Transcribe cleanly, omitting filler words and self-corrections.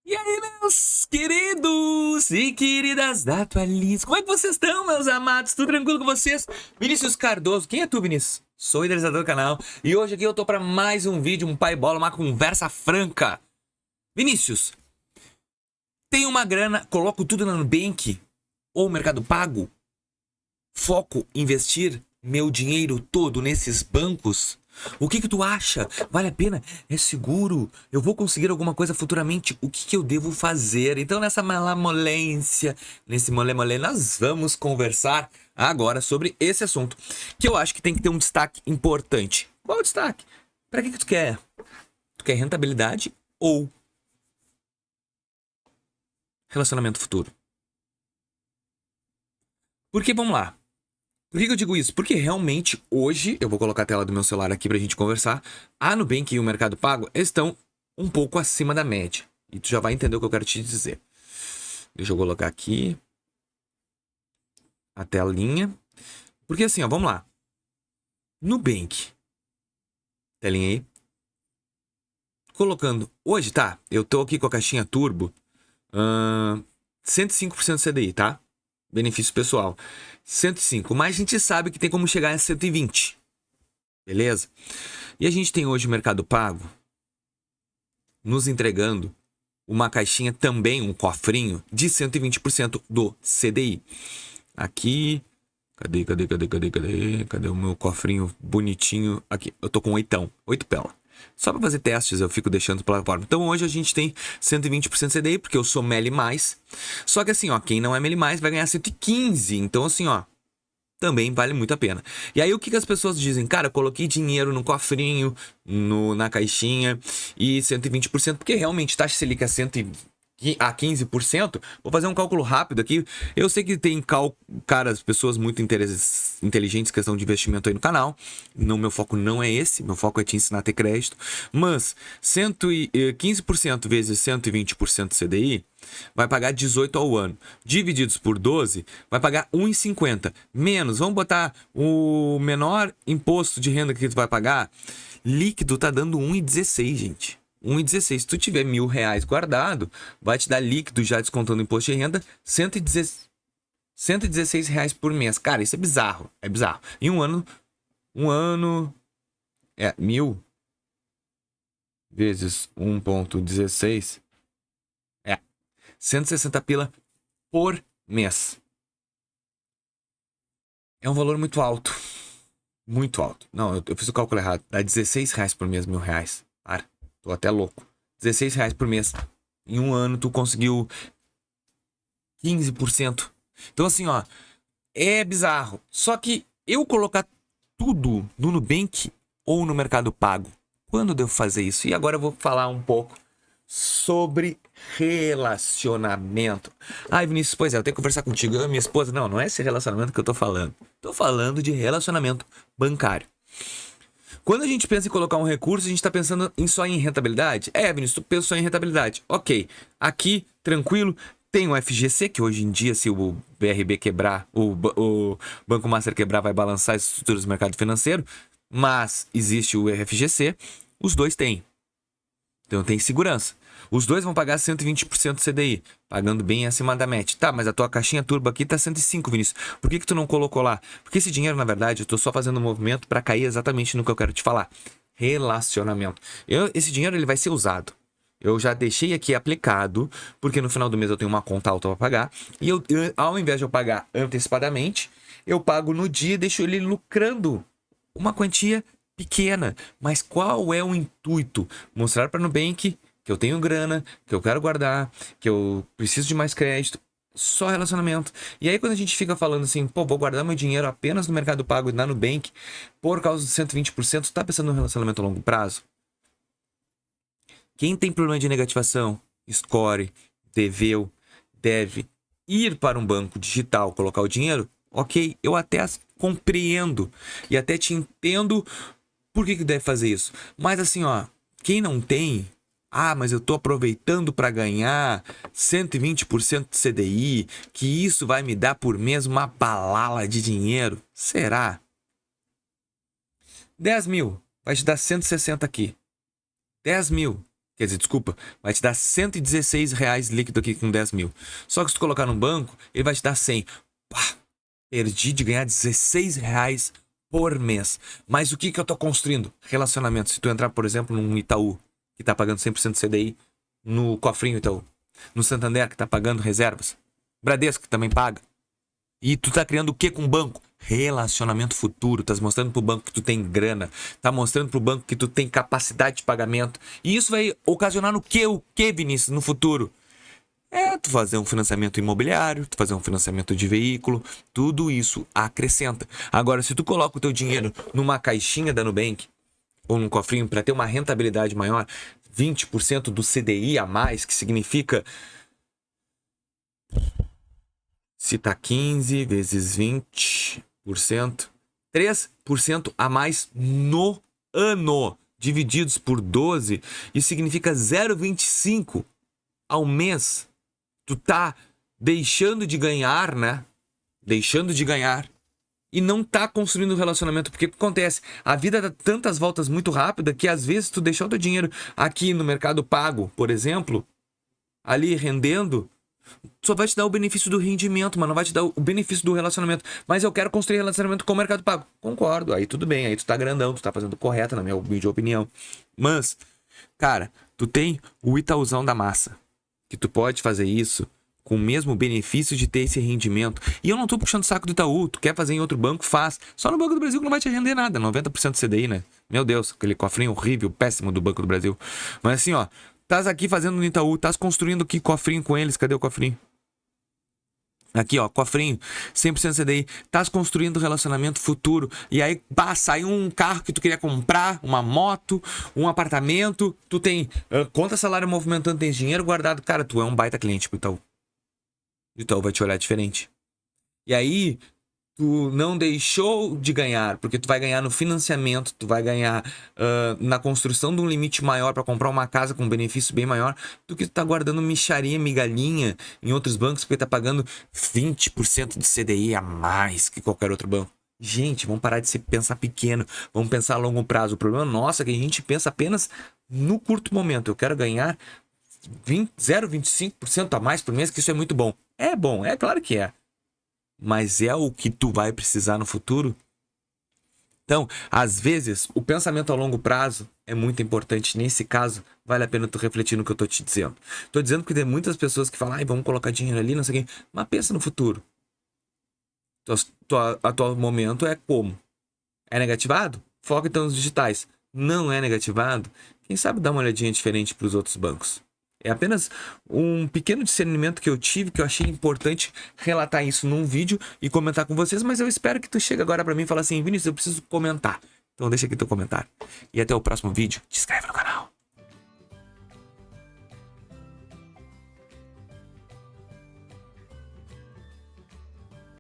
E aí, meus queridos e queridas da Atualize, como é que vocês estão, meus amados? Tudo tranquilo com vocês? Vinícius Cardoso, quem é tu, Vinícius? Sou o idealizador do canal e hoje aqui eu tô pra mais um vídeo, um pai bola, uma conversa franca. Vinícius, tenho uma grana, coloco tudo na Nubank ou Mercado Pago? Foco investir meu dinheiro todo nesses bancos? O que tu acha? Vale a pena? É seguro? Eu vou conseguir alguma coisa futuramente? O que eu devo fazer? Então nessa malamolência, nesse mole-mole, nós vamos conversar agora sobre esse assunto, que eu acho que tem que ter um destaque importante. Qual é o destaque? Para que tu quer? Tu quer rentabilidade ou relacionamento futuro? Porque vamos lá. Por que eu digo isso? Porque realmente hoje, eu vou colocar a tela do meu celular aqui pra gente conversar, a Nubank e o Mercado Pago estão um pouco acima da média. E tu já vai entender o que eu quero te dizer. Deixa eu colocar aqui a telinha. Porque assim, ó, vamos lá. Nubank. Telinha aí. Colocando. Hoje, tá? Eu tô aqui com a caixinha Turbo. 105% CDI, tá? Benefício pessoal. 105. Mas a gente sabe que tem como chegar a 120. Beleza? E a gente tem hoje o Mercado Pago nos entregando uma caixinha também, um cofrinho de 120% do CDI. Aqui, cadê o meu cofrinho bonitinho? Aqui, eu tô com 8 pela. Só para fazer testes eu fico deixando pela plataforma. Então hoje a gente tem 120% CDI, porque eu sou MELI+. Só que assim, ó, quem não é MELI+, vai ganhar 115. Então assim, ó, também vale muito a pena. E aí o que as pessoas dizem? Cara, eu coloquei dinheiro no cofrinho, na caixinha e 120%, porque realmente taxa Selic a 15%. Vou fazer um cálculo rápido aqui. Eu sei que tem caras, pessoas muito inteligentes em questão de investimento aí no canal. Não, meu foco não é esse, meu foco é te ensinar a ter crédito. Mas 15% vezes 120% CDI vai pagar 18 ao ano. Divididos por 12, vai pagar 1,50. Menos, vamos botar o menor imposto de renda que tu vai pagar. Líquido tá dando 1,16, gente. 1,16. Se tu tiver R$ 1.000 guardado, vai te dar líquido, já descontando o imposto de renda, 116 reais por mês. Cara, isso é bizarro. É bizarro. Em um ano, 1.000 vezes 1,16 é 160 pila por mês. É um valor muito alto. Muito alto. Não, eu fiz o cálculo errado. Dá 16 reais por mês, R$ 1.000. Para, tô até louco. 16 reais por mês. Em um ano, tu conseguiu 15%. Então, assim, ó, é bizarro. Só que eu colocar tudo no Nubank ou no Mercado Pago, quando eu devo fazer isso? E agora eu vou falar um pouco sobre relacionamento. Ai, Vinícius, pois é, eu tenho que conversar contigo. Eu e minha esposa. Não, não é esse relacionamento que eu tô falando. Tô falando de relacionamento bancário. Quando a gente pensa em colocar um recurso, a gente está pensando só em rentabilidade? É, Vinícius, tu pensou em rentabilidade. Ok, aqui, tranquilo, tem o FGC, que hoje em dia, se o BRB quebrar, o Banco Master quebrar, vai balançar as estruturas do mercado financeiro, mas existe o FGC, os dois têm. Então tem segurança. Os dois vão pagar 120% CDI, pagando bem acima da média. Tá, mas a tua caixinha turbo aqui tá 105, Vinícius. Por que tu não colocou lá? Porque esse dinheiro, na verdade, eu tô só fazendo um movimento para cair exatamente no que eu quero te falar. Relacionamento. Esse dinheiro ele vai ser usado. Eu já deixei aqui aplicado, porque no final do mês eu tenho uma conta alta para pagar. E ao invés de eu pagar antecipadamente, eu pago no dia e deixo ele lucrando uma quantia pequena. Mas qual é o intuito? Mostrar para Nubank que eu tenho grana, que eu quero guardar, que eu preciso de mais crédito. Só relacionamento. E aí quando a gente fica falando assim, pô, vou guardar meu dinheiro apenas no Mercado Pago e na Nubank por causa dos 120%, tá pensando no relacionamento a longo prazo? Quem tem problema de negativação, score, deveu, deve ir para um banco digital, colocar o dinheiro, ok, eu até compreendo e até te entendo por que deve fazer isso. Mas assim, ó, quem não tem, mas eu tô aproveitando para ganhar 120% de CDI, que isso vai me dar por mês uma balala de dinheiro. Será? 10 mil vai te dar 160 aqui. 10 mil. Quer dizer, desculpa, vai te dar R$ 116 líquido aqui com 10 mil. Só que se tu colocar no banco, ele vai te dar 100. Pá, perdi de ganhar R$ 16 por mês. Mas o que eu tô construindo? Relacionamento. Se tu entrar, por exemplo, num Itaú, que tá pagando 100% CDI, no cofrinho Itaú, no Santander, que tá pagando reservas, Bradesco, que também paga, e tu tá criando o que com o banco? Relacionamento futuro. Tá mostrando pro banco que tu tem grana. Tá mostrando pro banco que tu tem capacidade de pagamento. E isso vai ocasionar no quê? O que, Vinícius, no futuro? Tu fazer um financiamento imobiliário, tu fazer um financiamento de veículo. Tudo isso acrescenta. Agora, se tu coloca o teu dinheiro numa caixinha da Nubank ou num cofrinho para ter uma rentabilidade maior, 20% do CDI a mais, que significa... Se tá 15 vezes 20%, 3% a mais no ano, divididos por 12, isso significa 0,25 ao mês. Tu tá deixando de ganhar, né? Deixando de ganhar. E não tá construindo um relacionamento. Porque o que acontece? A vida dá tantas voltas muito rápida que às vezes tu deixar o teu dinheiro aqui no Mercado Pago, por exemplo, ali rendendo, só vai te dar o benefício do rendimento, mas não vai te dar o benefício do relacionamento. Mas eu quero construir relacionamento com o Mercado Pago. Concordo, aí tudo bem, aí tu tá grandão, tu tá fazendo correto, na minha humilde opinião. Mas, cara, tu tem o Itaúzão da massa, que tu pode fazer isso com o mesmo benefício de ter esse rendimento. E eu não tô puxando o saco do Itaú, tu quer fazer em outro banco, faz. Só no Banco do Brasil que não vai te render nada, 90% CDI, né? Meu Deus, aquele cofrinho horrível, péssimo do Banco do Brasil. Mas assim, ó, estás aqui fazendo no Itaú, estás construindo aqui cofrinho com eles. Cadê o cofrinho? Aqui, ó, cofrinho, 100% CDI. Estás construindo relacionamento futuro. E aí, sai um carro que tu queria comprar, uma moto, um apartamento. Tu tem conta salário movimentando, tem dinheiro guardado. Cara, tu é um baita cliente pro Itaú. O Itaú vai te olhar diferente. E aí, tu não deixou de ganhar, porque tu vai ganhar no financiamento, tu vai ganhar na construção de um limite maior para comprar uma casa com um benefício bem maior do que tu tá guardando mixaria, migalhinha em outros bancos, porque tá pagando 20% de CDI a mais que qualquer outro banco. Gente, vamos parar de pensar pequeno, vamos pensar a longo prazo. O problema nosso é que a gente pensa apenas no curto momento. Eu quero ganhar 0,25% a mais por mês, que isso é muito bom. É bom, é claro que é. Mas é o que tu vai precisar no futuro? Então, às vezes, o pensamento a longo prazo é muito importante. Nesse caso, vale a pena tu refletir no que eu tô te dizendo. Tô dizendo que tem muitas pessoas que falam, vamos colocar dinheiro ali, não sei o quê. Mas pensa no futuro. Atual momento é como? É negativado? Foca então nos digitais. Não é negativado? Quem sabe dar uma olhadinha diferente para os outros bancos? É apenas um pequeno discernimento que eu tive, que eu achei importante relatar isso num vídeo e comentar com vocês, mas eu espero que tu chegue agora pra mim e fale assim, Vinícius, eu preciso comentar. Então deixa aqui teu comentário. E até o próximo vídeo. Te inscreve no canal.